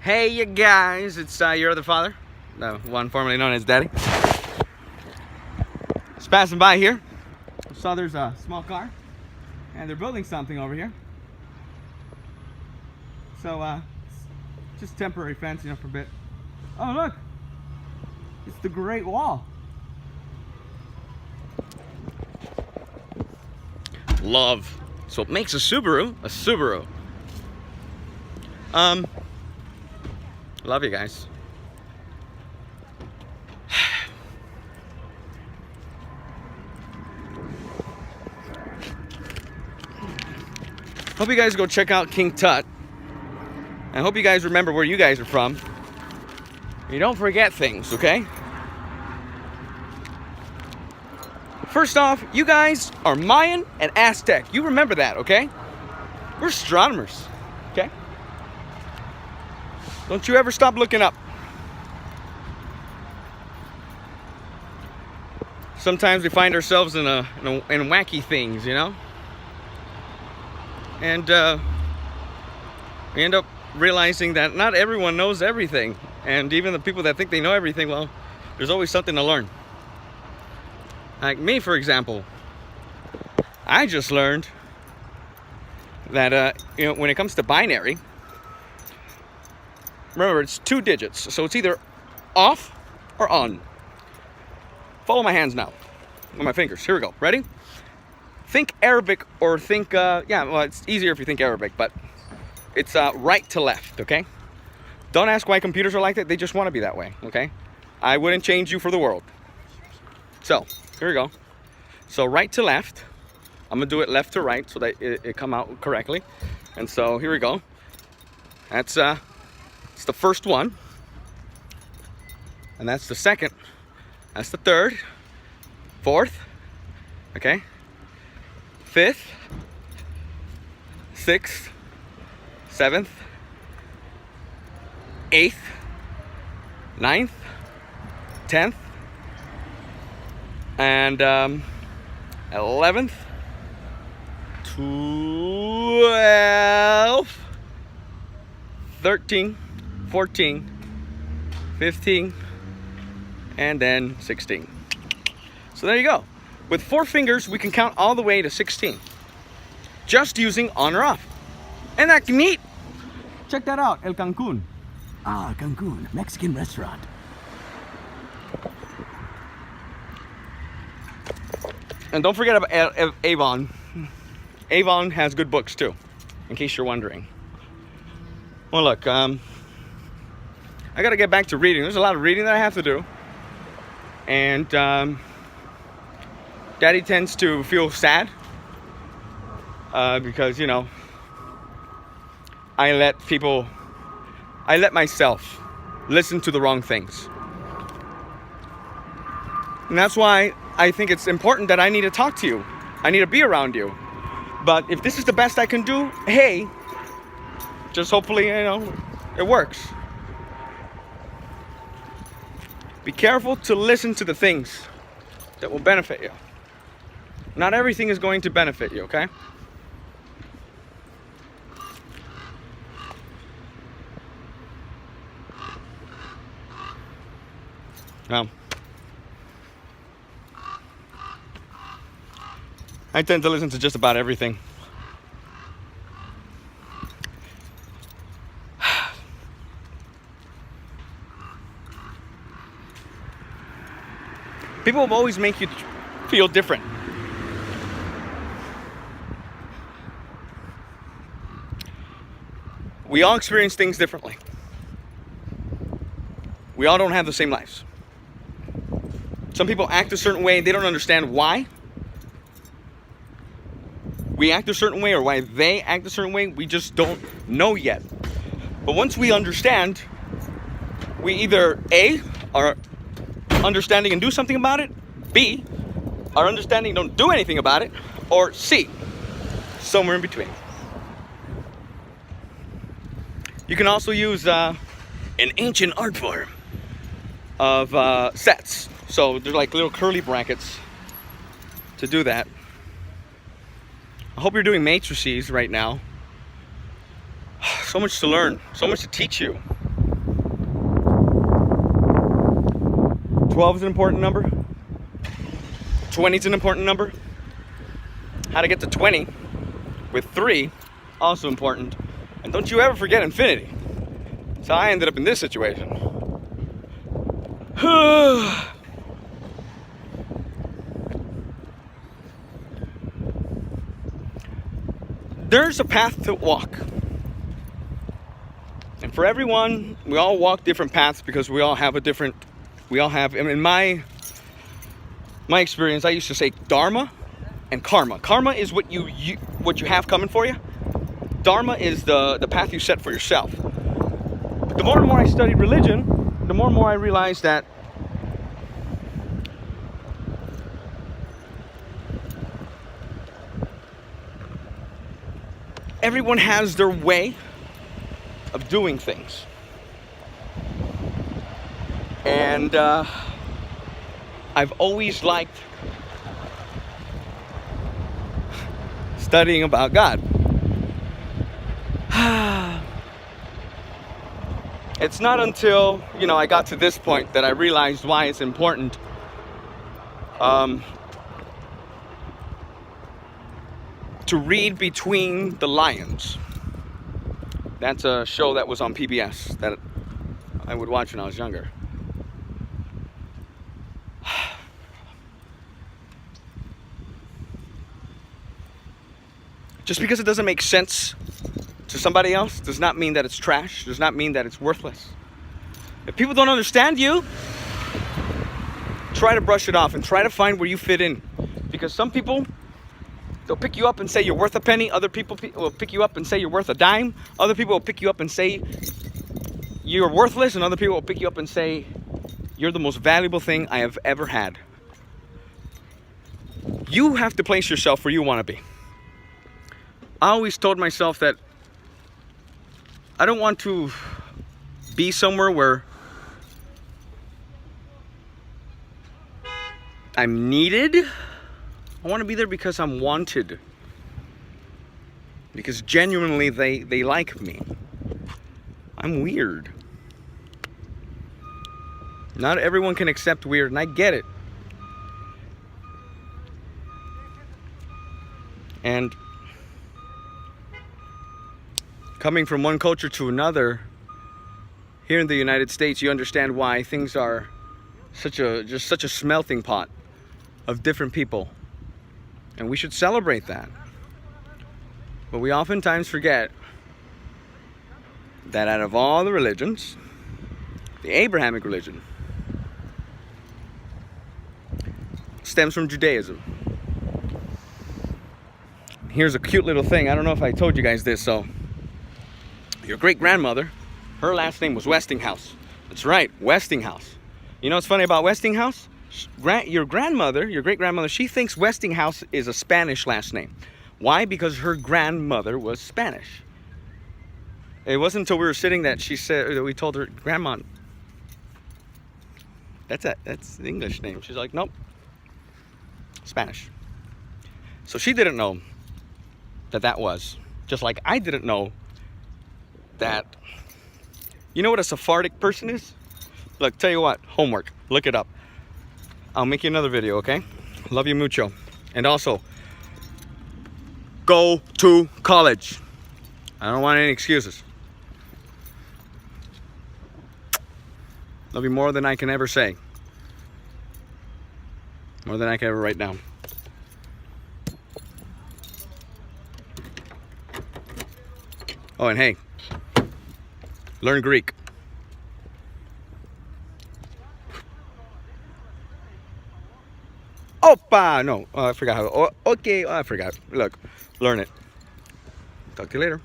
Hey, you guys, it's your other father, the one formerly known as Daddy. Just passing by here. I saw there's a small car, and they're building something over here. So, just temporary fence, for a bit. Oh, look! It's the Great Wall. Love. So it makes a Subaru a Subaru. Love you guys. Hope you guys go check out King Tut. I hope you guys remember where you guys are from. You don't forget things, okay? First off, you guys are Mayan and Aztec. You remember that, okay? We're astronomers, okay? Don't you ever stop looking up. Sometimes we find ourselves in wacky things, and we end up realizing that not everyone knows everything, and even the people that think they know everything, well, there's always something to learn. Like me, for example, I just learned that when it comes to binary, remember it's 2 digits, so it's either off or on. Follow my hands now, with my fingers. Here we go. Ready? Think Arabic or think, well, it's easier if you think Arabic, but it's right to left, okay? Don't ask why computers are like that. They just want to be that way, okay? I wouldn't change you for the world. So, here we go. So, right to left. I'm going to do it left to right so that it come out correctly. And so, here we go. That's it's the first one. And that's the second. That's the third. Fourth. Okay? Fifth. Sixth. Seventh. Eighth. Ninth. 10th. And 11th. 12th. 13, 14, 15, and then 16. So there you go. With 4 fingers, we can count all the way to 16. Just using on or off. Isn't that neat? Check that out, El Cancun. Ah, Cancun, Mexican restaurant. And don't forget about Avon. Avon has good books too, in case you're wondering. Well, look, I gotta get back to reading. There's a lot of reading that I have to do. And Daddy tends to feel sad because, I let myself listen to the wrong things. And that's why I think it's important that I need to talk to you. I need to be around you. But if this is the best I can do, hey, just hopefully, it works. Be careful to listen to the things that will benefit you. Not everything is going to benefit you, okay? Now, I tend to listen to just about everything. People will always make you feel different. We all experience things differently. We all don't have the same lives. Some people act a certain way, they don't understand why. We act a certain way or why they act a certain way, we just don't know yet. But once we understand, we either A, are understanding and do something about it, B, our understanding don't do anything about it, or C, somewhere in between. You can also use an ancient art form of sets. So they're like little curly brackets to do that. I hope you're doing matrices right now. So much to learn, so much to teach you. 12 is an important number. 20 is an important number. How to get to 20 with 3, also important. And don't you ever forget infinity. So I ended up in this situation. There's a path to walk. And for everyone, we all walk different paths because we all have in my experience, I used to say dharma and karma. Karma is what you have coming for you. Dharma is the path you set for yourself. But the more and more I studied religion, the more and more I realized that everyone has their way of doing things. And I've always liked studying about God. It's not until, I got to this point that I realized why it's important to read between the lines. That's a show that was on PBS that I would watch when I was younger. Just because it doesn't make sense to somebody else does not mean that it's trash, does not mean that it's worthless. If people don't understand you, try to brush it off and try to find where you fit in. Because some people, they'll pick you up and say you're worth a penny. Other people will pick you up and say you're worth a dime. Other people will pick you up and say you're worthless. And other people will pick you up and say you're the most valuable thing I have ever had. You have to place yourself where you want to be. I always told myself that I don't want to be somewhere where I'm needed. I want to be there because I'm wanted. Because genuinely they like me. I'm weird. Not everyone can accept weird, and I get it. And coming from one culture to another, here in the United States, you understand why things are such a smelting pot of different people. And we should celebrate that. But we oftentimes forget that out of all the religions, the Abrahamic religion stems from Judaism. Here's a cute little thing. I don't know if I told you guys this, so your great-grandmother, her last name was Westinghouse. That's right, Westinghouse. You know what's funny about Westinghouse? Your great-grandmother, she thinks Westinghouse is a Spanish last name. Why? Because her grandmother was Spanish. It wasn't until we were sitting that we told her, Grandma, that's the English name. She's like, nope, Spanish. So she didn't know that was. Just like I didn't know that. You know what a Sephardic person is? Look, tell you what, homework, look it up. I'll make you another video, okay? Love you mucho. And also, go to college. I don't want any excuses. Love you more than I can ever say. More than I can ever write down. Oh, and hey, learn Greek. Opa! No, I forgot how. Okay, I forgot. Look, learn it. Talk to you later.